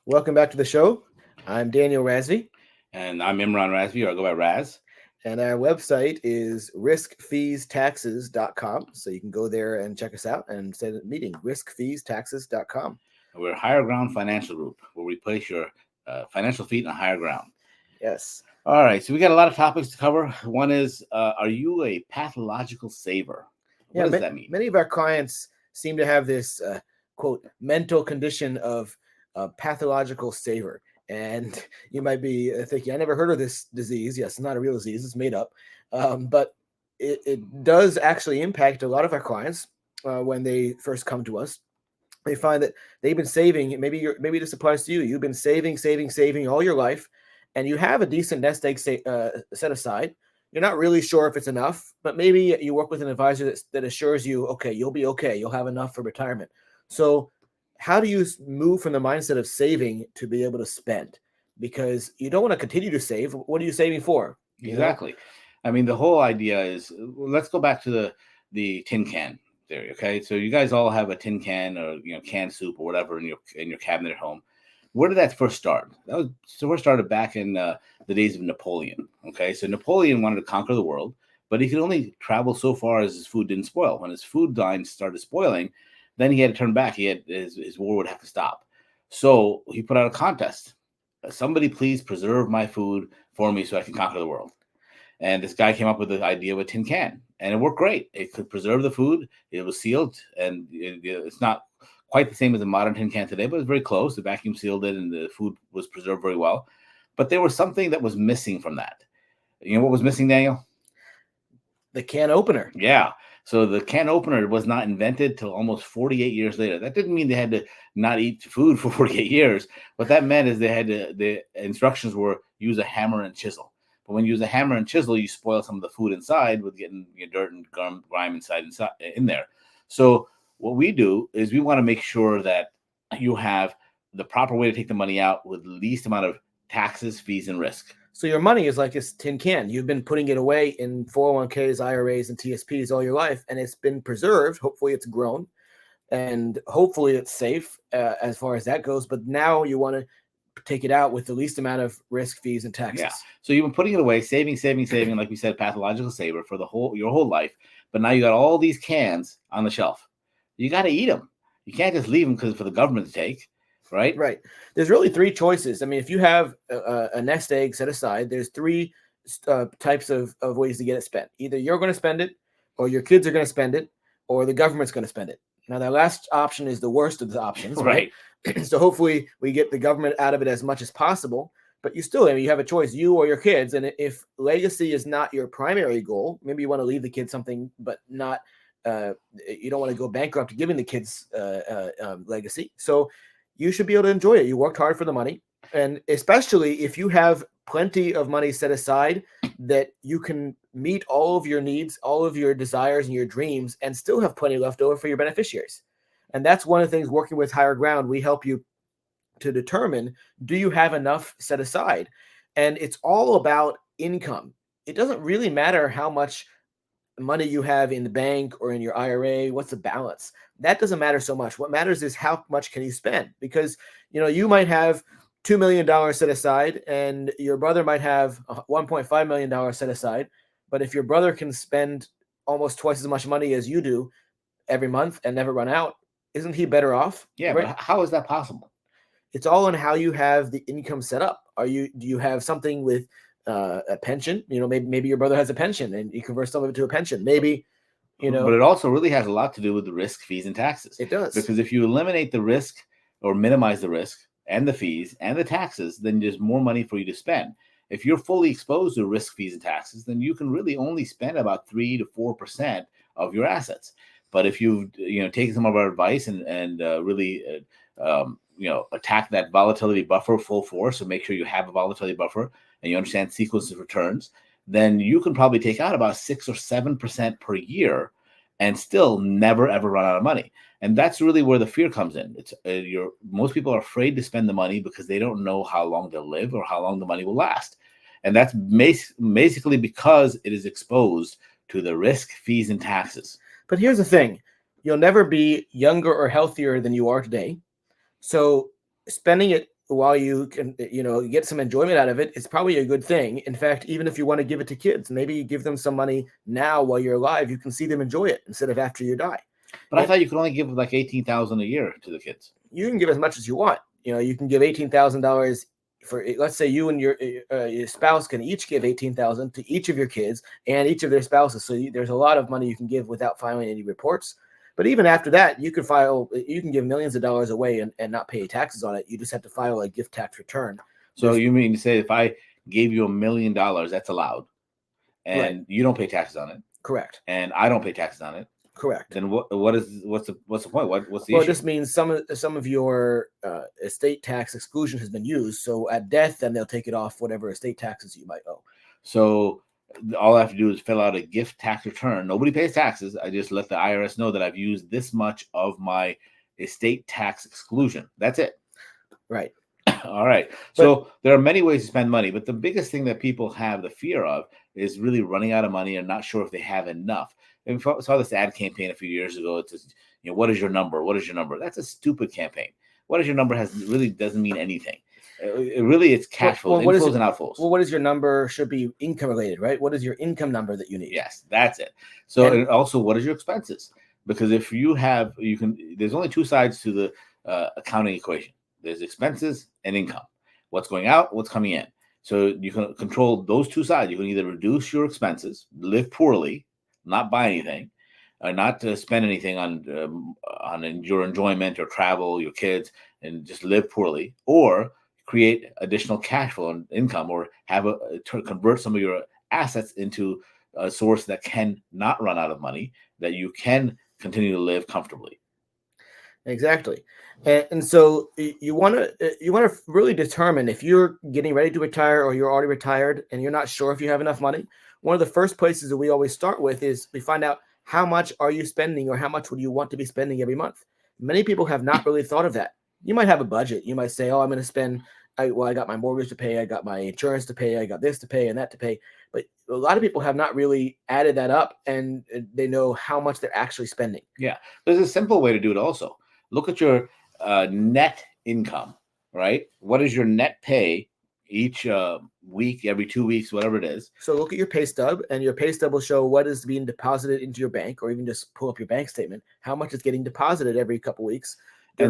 Welcome back to the show. I'm Daniel Razvi, And I'm Imran Razvi, or I go by Raz. and our website is riskfeestaxes.com. So you can go there and check us out and set a meeting, riskfeestaxes.com. We're a higher ground financial group where we place your financial feet on higher ground. Yes. All right, so we got a lot of topics to cover. One is, are you a pathological saver? What Yeah, does that mean? many of our clients seem to have this, quote, mental condition of pathological saver. And you might be thinking, I never heard of this disease. Yes, it's not a real disease, it's made up. But it does actually impact a lot of our clients when they first come to us. They find that they've been saving. Maybe this applies to you. You've been saving all your life, and you have a decent nest egg set aside. You're not really sure if it's enough, but maybe you work with an advisor that assures you, okay, you'll be okay. You'll have enough for retirement. So, how do you move from the mindset of saving to be able to spend? Because you don't want to continue to save. What are you saving for? You know? Exactly. I mean, the whole idea is, let's go back to the tin can theory. Okay, so you guys all have a tin can or canned soup or whatever in your cabinet at home. Where did that first start? That was first started back in the days of Napoleon. Okay, so Napoleon wanted to conquer the world, but he could only travel so far as his food didn't spoil. When his food line started spoiling, then he had to turn back. He had his war would have to stop. So he put out a contest. Somebody please preserve my food for me so I can conquer the world. And this guy came up with the idea of a tin can, and it worked great. It could preserve the food. It was sealed, and it's not quite the same as a modern tin can today, but it's very close. The vacuum sealed it, and the food was preserved very well. But there was something that was missing from that. You know what was missing, Daniel? The can opener. Yeah. So the can opener was not invented till almost 48 years later. That didn't mean they had to not eat food for 48 years. What that meant is the instructions were use a hammer and chisel. But when you use a hammer and chisel, you spoil some of the food inside with getting dirt and grime inside in there. So what we do is we want to make sure that you have the proper way to take the money out with the least amount of taxes, fees, and risk. So your money is like this tin can. You've been putting it away in 401ks, IRAs, and TSPs all your life, and it's been preserved. Hopefully it's grown, and hopefully it's safe as far as that goes. But now you want to take it out with the least amount of risk, fees, and taxes. Yeah. So you've been putting it away, saving, like we said, pathological saver for your whole life. But now you got all these cans on the shelf. You got to eat them. You can't just leave them because for the government to take. Right? Right. There's really three choices. I mean, if you have a nest egg set aside, there's three types of ways to get it spent. Either you're going to spend it, or your kids are going to spend it, or the government's going to spend it. Now, that last option is the worst of the options, right? So hopefully we get the government out of it as much as possible. But you have a choice, you or your kids. And if legacy is not your primary goal, maybe you want to leave the kids something, but not you don't want to go bankrupt giving the kids legacy. So you should be able to enjoy it. You worked hard for the money. And especially if you have plenty of money set aside that you can meet all of your needs, all of your desires and your dreams, and still have plenty left over for your beneficiaries. And that's one of the things working with Higher Ground, we help you to determine, do you have enough set aside? And it's all about income. It doesn't really matter how much money you have in the bank or in your IRA, what's the balance? That doesn't matter so much. What matters is how much can you spend? Because you might have $2 million set aside and your brother might have $1.5 million set aside. But if your brother can spend almost twice as much money as you do every month and never run out, isn't he better off? Yeah, right? But how is that possible? It's all on how you have the income set up. Do you have something with a pension? Maybe your brother has a pension and you convert some of it to a pension. Maybe, But it also really has a lot to do with the risk, fees, and taxes. It does. Because if you eliminate the risk or minimize the risk and the fees and the taxes, then there's more money for you to spend. If you're fully exposed to risk, fees, and taxes, then you can really only spend about 3 to 4% of your assets. But if you've taken some of our advice and really attack that volatility buffer full force, so make sure you have a volatility buffer and you understand sequence of returns, then you can probably take out about 6 or 7% per year and still never ever run out of money. And that's really where the fear comes in. It's most people are afraid to spend the money because they don't know how long they'll live or how long the money will last. And that's basically because it is exposed to the risk, fees, and taxes. But here's the thing. You'll never be younger or healthier than you are today. So spending it while you can, get some enjoyment out of it, it's probably a good thing. In fact, even if you want to give it to kids, maybe you give them some money now while you're alive, you can see them enjoy it instead of after you die. But I thought you could only give like 18,000 a year to the kids. You can give as much as you want. You can give $18,000 for, let's say you and your spouse can each give 18,000 to each of your kids and each of their spouses. So there's a lot of money you can give without filing any reports. But even after that, you can give millions of dollars away and not pay taxes on it. You just have to file a gift tax return. So you mean to say if I gave you $1 million, that's allowed, and Right. you don't pay taxes on it? Correct. And I don't pay taxes on it. Correct. Then what's the point? What's the Well, issue? it just means some of your estate tax exclusion has been used. So at death, then they'll take it off whatever estate taxes you might owe. So all I have to do is fill out a gift tax return. Nobody pays taxes. I just let the IRS know that I've used this much of my estate tax exclusion. That's it. Right. All right. So there are many ways to spend money, but the biggest thing that people have the fear of is really running out of money and not sure if they have enough. And we saw this ad campaign a few years ago. It says, what is your number? What is your number? That's a stupid campaign. What is your number really doesn't mean anything. It's cash flows, inflows and outflows. Well, what is your number should be income related, right? What is your income number that you need? Yes, that's it. So and also, what is your expenses? Because if there's only two sides to the accounting equation. There's expenses and income. What's going out, what's coming in. So you can control those two sides. You can either reduce your expenses, live poorly, not buy anything, not to spend anything on your enjoyment or travel, your kids, and just live poorly, or create additional cash flow and income, or convert some of your assets into a source that can not run out of money, that you can continue to live comfortably. Exactly. And so you want to really determine if you're getting ready to retire or you're already retired and you're not sure if you have enough money. One of the first places that we always start with is we find out how much are you spending or how much would you want to be spending every month. Many people have not really thought of that. You might have a budget. You might say, oh, I'm going to spend, I got my mortgage to pay, I got my insurance to pay, I got this to pay and that to pay. But a lot of people have not really added that up and they know how much they're actually spending. Yeah. There's a simple way to do it also. Look at your net income, right? What is your net pay each week, every 2 weeks, whatever it is? So look at your pay stub, and your pay stub will show what is being deposited into your bank, or even just pull up your bank statement, how much is getting deposited every couple weeks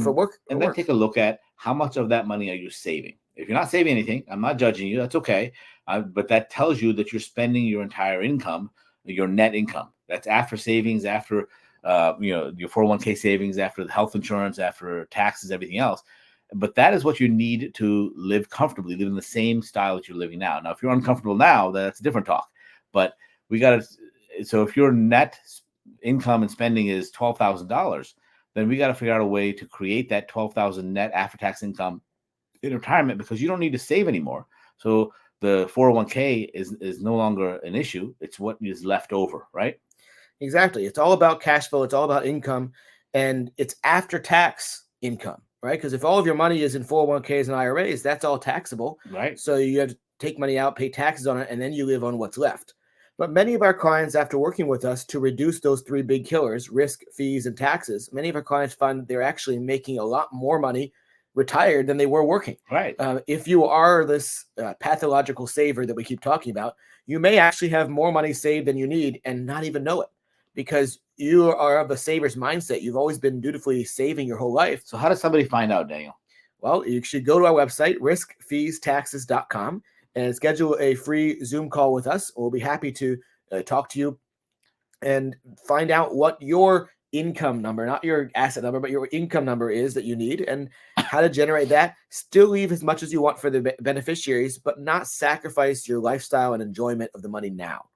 for work. And then take a look at how much of that money are you saving. If you're not saving anything, I'm not judging you. That's okay. But that tells you that you're spending your entire income, your net income. That's after savings, after your 401k savings, after the health insurance, after taxes, everything else. But that is what you need to live comfortably, live in the same style that you're living now. Now, if you're uncomfortable now, that's a different talk. But so if your net income and spending is $12,000, then we got to figure out a way to create that $12,000 net after-tax income in retirement, because you don't need to save anymore. So the 401k is no longer an issue. It's what is left over, right? Exactly. It's all about cash flow. It's all about income, and it's after tax income, right? Because if all of your money is in 401ks and IRAs, that's all taxable. Right. So you have to take money out, pay taxes on it, and then you live on what's left. But many of our clients, after working with us to reduce those three big killers, risk, fees, and taxes, many of our clients find they're actually making a lot more money retired than they were working. Right. If you are this pathological saver that we keep talking about, you may actually have more money saved than you need and not even know it, because you are of a saver's mindset. You've always been dutifully saving your whole life. So how does somebody find out, Daniel? Well, you should go to our website, riskfeestaxes.com, and schedule a free Zoom call with us. We'll be happy to talk to you and find out what your income number, not your asset number, but your income number is that you need, and how to generate that. Still leave as much as you want for the beneficiaries, but not sacrifice your lifestyle and enjoyment of the money now.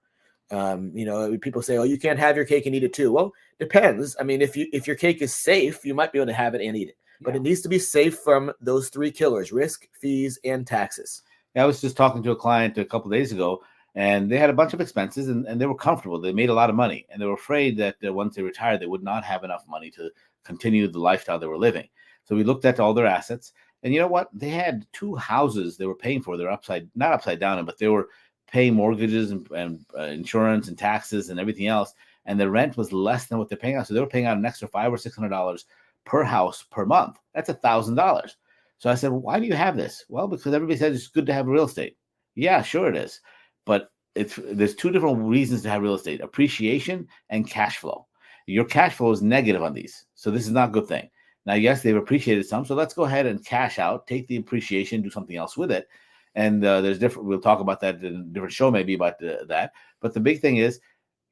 People say, oh, you can't have your cake and eat it too. Well, depends. I mean, if your cake is safe, you might be able to have it and eat it, but it needs to be safe from those three killers: risk, fees, and taxes. I was just talking to a client a couple of days ago, and they had a bunch of expenses, and they were comfortable. They made a lot of money, and they were afraid that once they retired, they would not have enough money to continue the lifestyle they were living. So we looked at all their assets, and you know what? They had 2 houses they were paying for. They're not upside down, but they were paying mortgages and insurance and taxes and everything else, and the rent was less than what they're paying out. So they were paying out an extra $500 or $600 per house per month. That's $1,000. So I said, well, why do you have this? Well, because everybody says it's good to have real estate. Yeah, sure it is. But there's two different reasons to have real estate: appreciation and cash flow. Your cash flow is negative on these. So this is not a good thing. Now, yes, they've appreciated some. So let's go ahead and cash out, take the appreciation, do something else with it. And there's different, we'll talk about that in a different show, maybe about that. But the big thing is,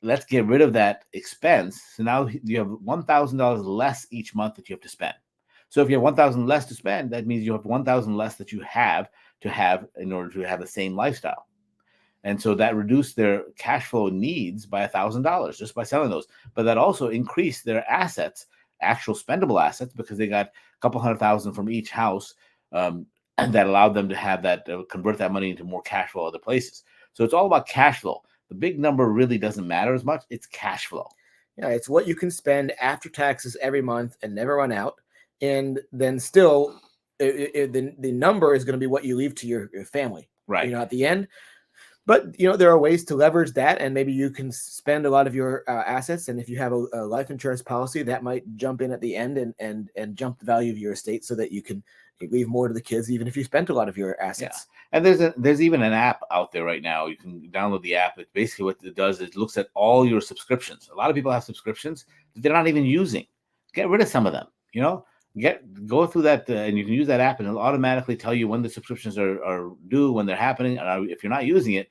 let's get rid of that expense. So now you have $1,000 less each month that you have to spend. So if you have 1,000 less to spend, that means you have 1,000 less that you have to have in order to have the same lifestyle. And so that reduced their cash flow needs by $1,000 just by selling those. But that also increased their assets, actual spendable assets, because they got a couple $100,000 from each house, and that allowed them to have that, convert that money into more cash flow other places. So it's all about cash flow. The big number really doesn't matter as much. It's cash flow. Yeah, it's what you can spend after taxes every month and never run out. And then still, the number is going to be what you leave to your family, Right. at the end. But, there are ways to leverage that, and maybe you can spend a lot of your assets. And if you have a life insurance policy, that might jump in at the end and jump the value of your estate so that you can leave more to the kids, even if you spent a lot of your assets. Yeah. And there's even an app out there right now. You can download the app. It basically what it does is it looks at all your subscriptions. A lot of people have subscriptions that they're not even using. Get rid of some of them, go through that, and you can use that app, and it'll automatically tell you when the subscriptions are due, when they're happening. And if you're not using it,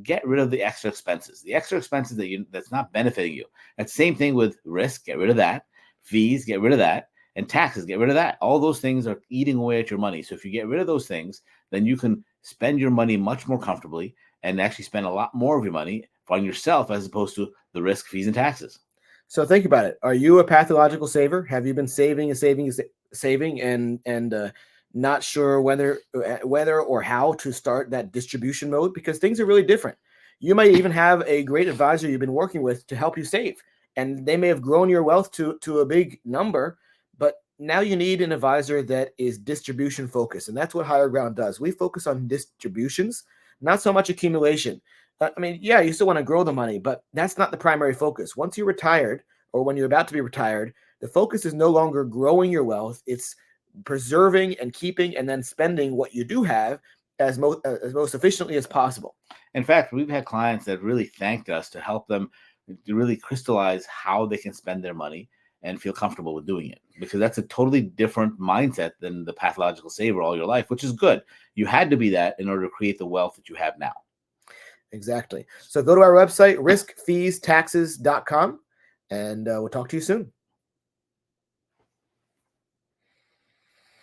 get rid of the extra expenses that's not benefiting you. That's the same thing with risk. Get rid of that. Fees, get rid of that. And taxes, get rid of that. All those things are eating away at your money. So if you get rid of those things, then you can spend your money much more comfortably and actually spend a lot more of your money on yourself as opposed to the risk, fees, and taxes. So think about it. Are you a pathological saver? Have you been saving and not sure whether or how to start that distribution mode? Because things are really different. You might even have a great advisor you've been working with to help you save, and they may have grown your wealth to a big number, but now you need an advisor that is distribution focused, and that's what Higher Ground does. We focus on distributions, not so much accumulation. You still want to grow the money, but that's not the primary focus. Once you're retired, or when you're about to be retired, the focus is no longer growing your wealth. It's preserving and keeping and then spending what you do have as most efficiently as possible. In fact, we've had clients that really thanked us to help them to really crystallize how they can spend their money and feel comfortable with doing it, because that's a totally different mindset than the pathological saver all your life, which is good. You had to be that in order to create the wealth that you have now. Exactly. So go to our website, riskfeestaxes.com, and we'll talk to you soon.